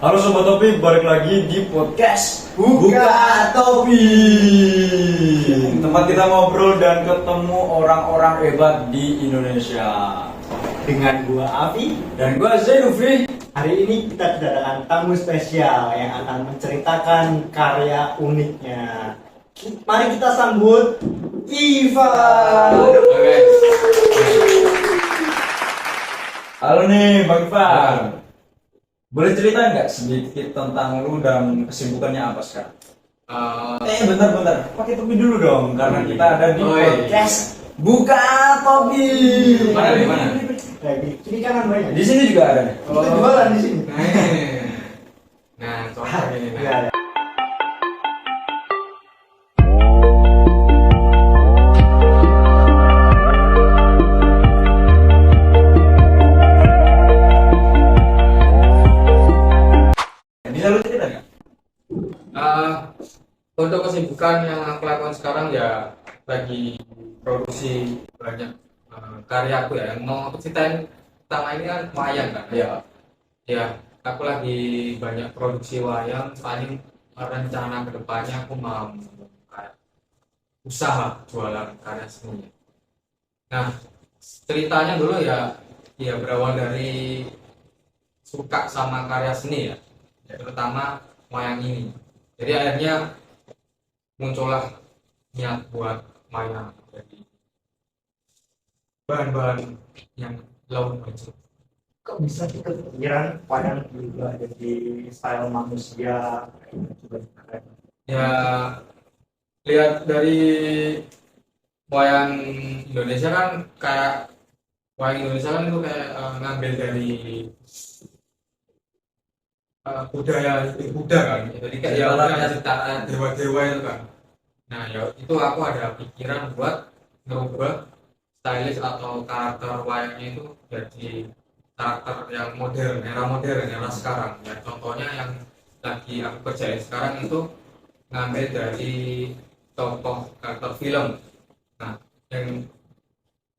Halo Sobat Topi, balik lagi di podcast Buka Topi. Tempat kita ngobrol dan ketemu orang-orang hebat di Indonesia. Dengan gua Avi. Dan gua Zainufi. Hari ini kita kedatangan tamu spesial yang akan menceritakan karya uniknya. Mari kita sambut Iva. Oke. Halo nih Bang Ivan. Boleh cerita nggak sedikit tentang lu dan kesibukannya apa sekarang? Bentar. Pakai topi dulu dong, karena kita ada di podcast Buka Topi. Mana di mana? Di kiri kanan banyak. Di sini juga ada nih. Kita jualan di sini. Nah, contoh ini. Ya, ya. Bisa lu cerita nggak? Untuk kesibukan yang aku lakukan sekarang ya lagi produksi banyak karyaku ya. Yang mau aku ceritain pertama ini kan wayang kan. Iya. Ya, aku lagi banyak produksi wayang. Paling rencana kedepannya aku mau kayak usaha jualan karya seni. Nah, ceritanya dulu ya berawal dari suka sama karya seni ya, terutama wayang ini. Jadi akhirnya muncullah niat buat wayang jadi bahan-bahan yang low budget. Kok bisa kepikiran wayang juga ada di style manusia? Ya lihat dari wayang Indonesia kan kayak wayang Indonesia kan itu kayak ngambil dari budaya Buddha kan, jadi kayak ya udah ciptaan dewa-dewa itu kan. Nah ya itu aku ada pikiran buat ngerubah stylish atau karakter wayangnya itu jadi karakter yang modern, era sekarang. Ya contohnya yang lagi aku kerjain sekarang itu ngambil dari tokoh karakter film. Nah yang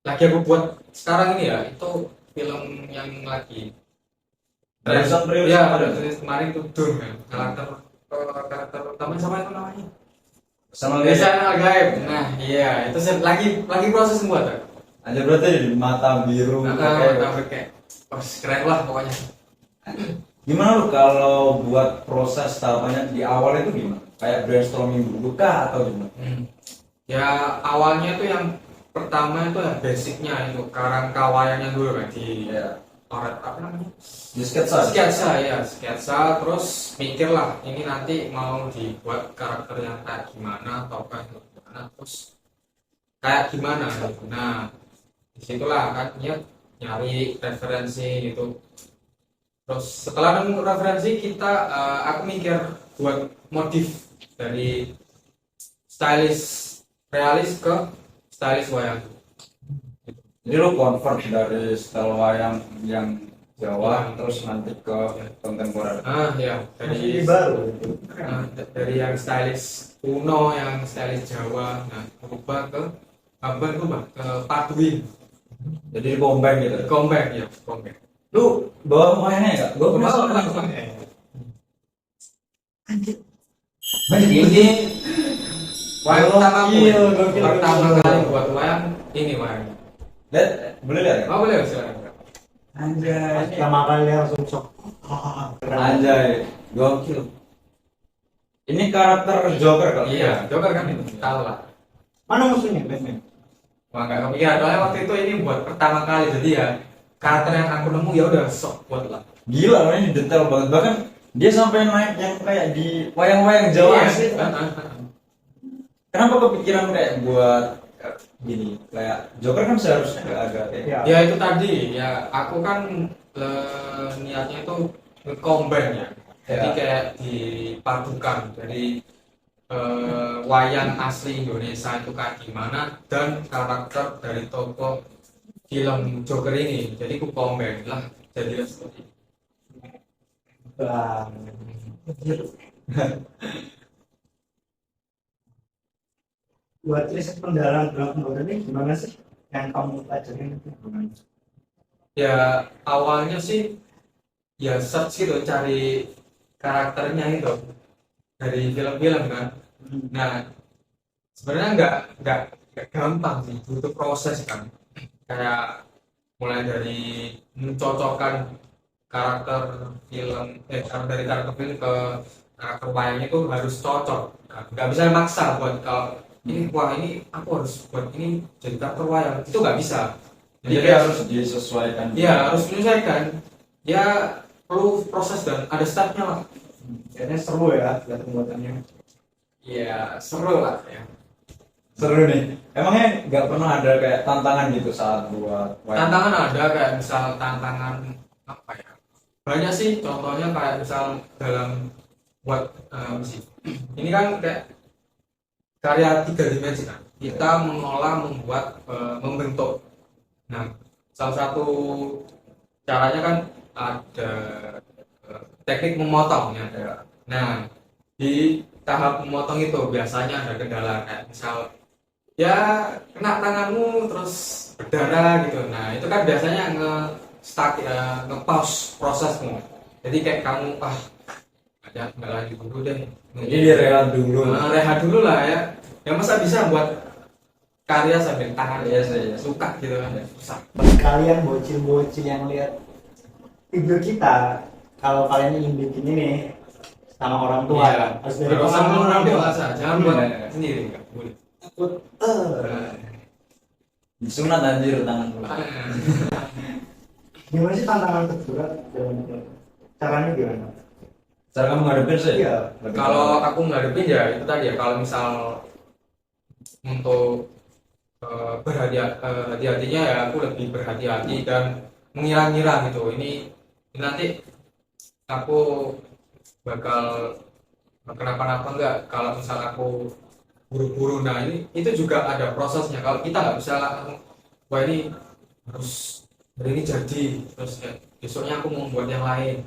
lagi aku buat sekarang ini ya itu film yang lagi kemarin itu Dun kan, karakter utama sama itu namanya Sama Desa Al-Gaib. Nah iya itu lagi proses semua tuh. aja berarti di mata biru. Kayak keren lah pokoknya. Gimana lu kalau buat proses tahapannya di awal itu gimana? Kayak brainstorming dulu kah atau gimana? Ya awalnya tuh yang pertama itu ya basicnya itu kerangka wayangnya dulu kan di coret apa namanya? Di sketsa. Sketsa terus mikir lah ini nanti mau dibuat karakter yang kayak gimana atau kayak gimana, terus kayak gimana gitu. Nah disitulah kan ya nyari referensi gitu. Terus setelah nemu referensi aku mikir buat modif dari stylish realis ke stylish wayang. Jadi lu convert dari style wayang yang Jawa terus nanti ke kontemporer. Ya Dari baru. dari yang stylish kuno, yang stylish Jawa, nah berubah ke paduin. Jadi combine gitu. Combine. Lu bawa wayangnya enggak? Gua penasaran. Ini wayang pertama gokil. kali buat wayang ini wayang. Boleh lihat? Oh boleh silakan. Anjay. Pertama kali langsung shock. Anjay, gokil. Ini karakter Joker kalau Iya, Joker kan itu tahu lah. Mana musuhnya Batman? Wah nggak kepikiran, soalnya waktu itu ini buat pertama kali jadi ya karakter yang aku nemu ya udah sok buat lah. Gila, ini detail banget. Bahkan dia sampai naik yang kayak di wayang-wayang Jawa asli. Kenapa kepikiran kayak buat gini? Kayak Joker kan seharusnya agak kayak Ya itu tadi ya aku kan niatnya itu combine ya. Jadi kayak dipadukan dari wayang asli Indonesia itu kayak gimana dan karakter dari tokoh film Joker ini. Jadi aku combine lah jadilah seperti itu. Buat riset mendalam belakang ini gimana sih yang kamu pelajarin itu? Ya awalnya sih ya search gitu cari karakternya itu dari film-film kan. Nah, sebenarnya nggak gampang sih, butuh proses kan. Kayak mulai dari mencocokkan karakter dari karakter film ke karakter wayang itu harus cocok. Nah, nggak bisa maksa buat kalau ini wah ini aku harus buat ini jadi karakter wayang, itu nggak bisa. Jadi kayak harus disesuaikan. ya harus menyesuaikan, ya perlu proses dan ada stepnya lah. Kayaknya seru ya lihat pembuatannya. Ya seru lah ya. Seru nih. Emangnya nggak pernah ada kayak tantangan gitu saat buat wayang? Tantangan ada kayak misal tantangan apa ya? Banyak sih, contohnya kayak misal dalam buat musik. Ini kan kayak karya 3 dimensi kan. Kita mengolah, membuat, membentuk. Nah, salah satu caranya kan ada teknik memotongnya. Nah, di tahap memotong itu biasanya ada kendala kayak misal ya kena tanganmu terus berdarah gitu. Nah, itu kan biasanya nge-pause prosesmu. Jadi kayak kamu ada nggak lagi dulu deh. Jadi direhat dulu. Rehat dulu lah ya. Ya masa bisa buat karya sambil tangan Iya sih. suka gitu kan, susah. Bagi kalian bocil-bocil yang lihat video kita, kalau kalian ingin bikin ini sama orang tua Iya. harus dari Harus sama pengalaman orang dewasa, jangan buat Iya. sendiri nggak boleh. takut Disunat anjir tangan lu. gimana sih tantangan terberat dalam itu? Caranya gimana? Cara kamu ngadepin sih? Iya. Kalau aku ngadepin ya itu tadi ya, kalau misal untuk hati-hatinya ya aku lebih berhati-hati dan mengira-ngira gitu. Ini nanti aku bakal kenapa-napa enggak kalau misal aku buru-buru. Nah ini itu juga ada prosesnya. Kalau kita nggak bisa langsung wah ini harus hari ini jadi terus ya, besoknya aku mau buat yang lain.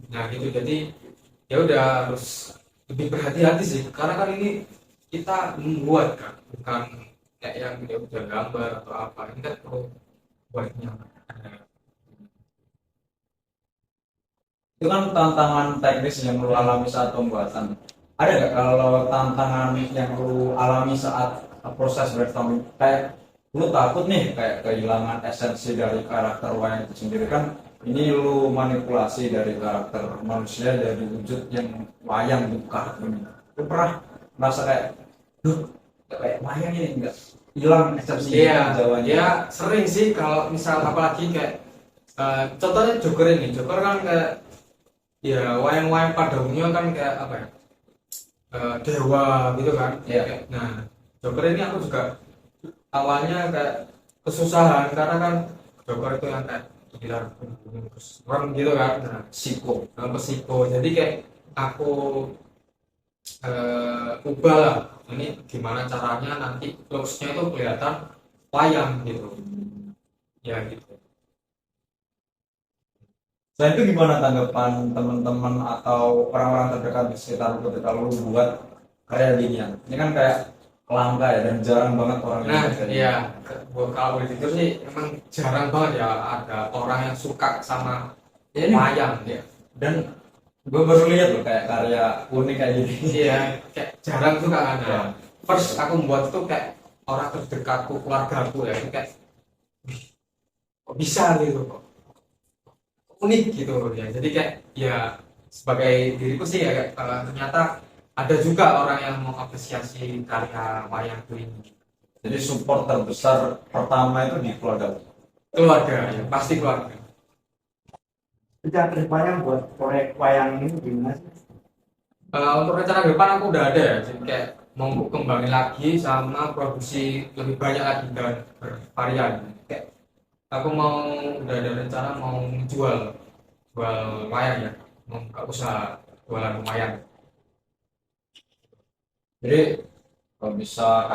Nah gitu, jadi ya udah harus lebih berhati-hati sih, karena kan ini kita membuat kan, bukan kayak yang dia udah gambar atau apa. Ini kan perlu buatnya. Itu kan tantangan teknis yang lu alami saat pembuatan. Ada nggak kalau tantangan yang lu alami saat proses brainstorming? Kayak lu takut nih kayak kehilangan esensi dari karakter wayang itu sendiri kan? Ini lu manipulasi dari karakter manusia jadi wujud yang wayang di karakter ini. Lu pernah merasa kayak, duh, kayak wayang ini enggak hilang esensi Iya, ya sering sih kalau misal apalagi kayak contohnya Joker ini. Joker kan kayak ya wayang-wayang pada umumnya kan kayak apa ya? Dewa gitu kan. Iya. Nah, Joker ini aku juga awalnya kayak kesusahan karena kan Joker itu yang kayak gila serem gitu kan. Nah, psiko. Jadi kayak aku ubah lah. Ini gimana caranya nanti looks-nya itu kelihatan wayang gitu. Ya gitu. Selain itu gimana tanggapan teman-teman atau orang-orang terdekat di sekitar lu ketika lu buat karya ginian? Ini kan kayak langka ya dan jarang banget orang yang Nah, buat kayak iya, kalau boleh jujur sih emang jarang banget ya ada orang yang suka sama gini. Ya, ini wayang ya. dan gue baru lihat loh kayak karya unik kayak gini. Iya, kayak jarang juga kan. Ya. First aku membuat itu kayak orang terdekatku, keluargaku ya, itu kayak "Wih, kok bisa gitu kok unik gitu ya." Jadi kayak ya sebagai diriku sih ya kayak, ternyata ada juga orang yang mengapresiasi karya wayangku ini. Jadi support terbesar pertama itu di keluarga. Keluarga ya, pasti keluarga. Rencana kedepannya buat proyek wayang ini gimana sih? Untuk rencana ke depan aku udah ada ya, jadi kayak mau kembangin lagi sama produksi lebih banyak lagi dan bervarian. Kayak aku mau udah ada rencana mau jual wayang ya, mau buka usaha jualan wayang. Jadi kalau bisa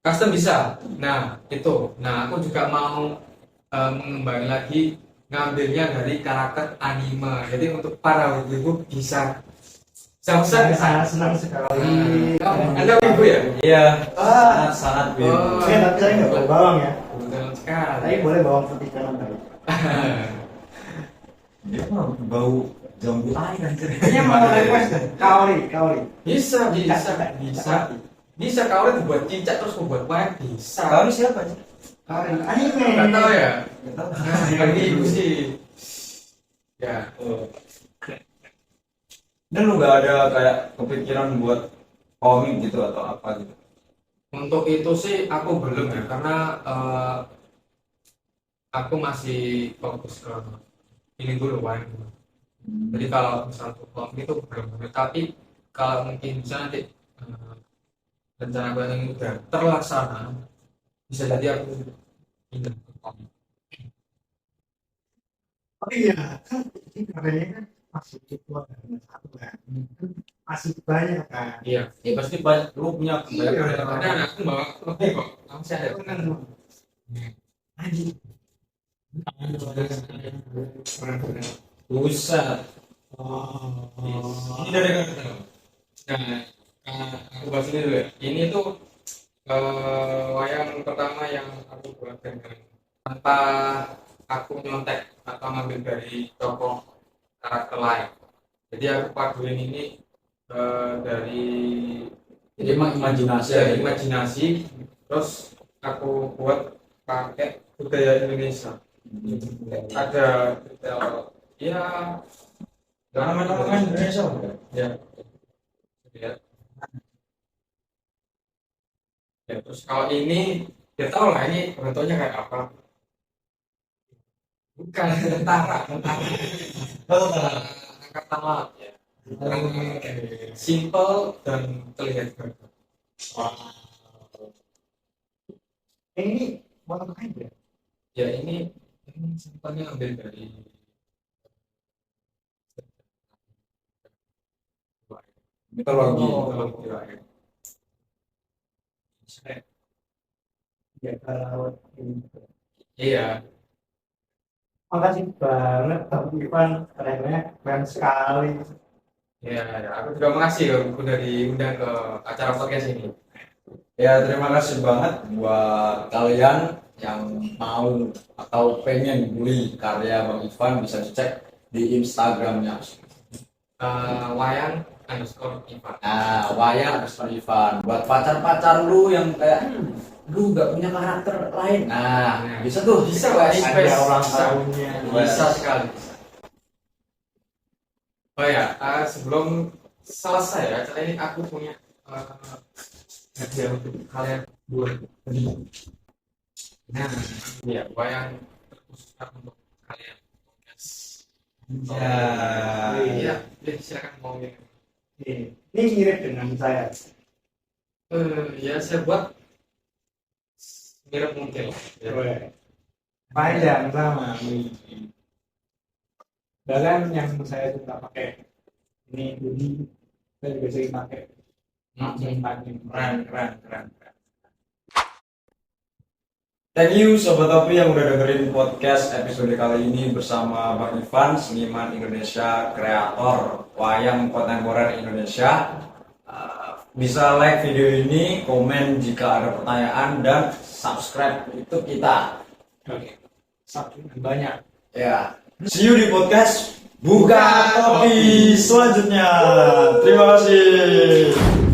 Custom bisa. Nah itu. Nah aku juga mau mengembangin lagi, ngambilnya dari karakter anime. Jadi untuk para ibu bisa Saya pesan. sangat senang sekali. Anda ibu ya? iya Ah. sangat Oh. Tapi saya nggak bawa bawang ya. Betul sekali. Tapi boleh bawang putih karena baik. dia mah bau jambu air anjir. Ini mau request kaori. Bisa Bisa. bisa kalau dibuat cincak terus membuat wayang bisa. Kaori siapa sih? Kaori anime. Nggak tahu ya. Nggak tahu. Nah, yang itu sih. Ya. Dan lu gak ada kayak kepikiran buat komik gitu atau apa gitu? Untuk itu sih aku belum ya karena aku masih fokus ke ini dulu wayang. Jadi kalau misal komik itu belum. Tapi kalau mungkin bisa nanti rencana gue yang udah terlaksana bisa jadi aku pindah ke komik. Oh iya, ini karyanya kan masih tua satu kan, masih banyak kan. Iya. Ya pasti banyak, lu punya banyak Iya. Karena aku bawa lebih kok. Kamu sih ada. Anjing. Buset. Oh. Ini dari nah, aku bahas ini dulu ya. Ini tuh wayang pertama yang aku buat dengan tanpa aku nyontek atau ngambil dari tokoh karakter lain. Jadi aku paduin ini dari Jadi emang imajinasi dari ya. imajinasi, terus aku buat pakai budaya Indonesia. Ada detail ya Nama-nama Indonesia apa? ya lihat ya terus kalau ini ya tahu lah ini bentuknya kayak apa, bukan tentara angkatan laut ya, simple dan terlihat gagah. Ini warna kain ya? Ya ini simpelnya ambil dari Mitologi. Ya kalau ini. Iya. Makasih banget Bang Ivan, keren sekali. Ya, aku juga makasih ya udah diundang ke acara podcast ini. Ya terima kasih banget buat kalian yang mau atau pengen beli karya Bang Ivan bisa dicek di Instagramnya. Wayang underscore Ivan. Nah, wayang underscore Ivan. Buat pacar-pacar lu yang kayak lu gak punya karakter lain. Nah, bisa tuh. Bisa Pak, Ada orang bisa. tahunnya. Bisa sekali. Oh ya, sebelum selesai ya, acara ini aku punya hadiah untuk kalian berdua. Nah, ya wayang terkhusus untuk kalian. Iya, silakan mau ini. Ini mirip dengan saya. Ya saya buat mirip mungkin lah. Ya. Panjang sama. Bahkan yang saya suka pakai ini hoodie, saya juga sering pakai. Keren. Thank you Sobat Topi yang udah dengerin podcast episode kali ini bersama Bang Ivan, seniman Indonesia, kreator wayang kontemporer Indonesia. Bisa like video ini, komen jika ada pertanyaan, dan subscribe YouTube kita. Oke. Banyak. Ya, see you di podcast Buka Topi selanjutnya. Terima kasih.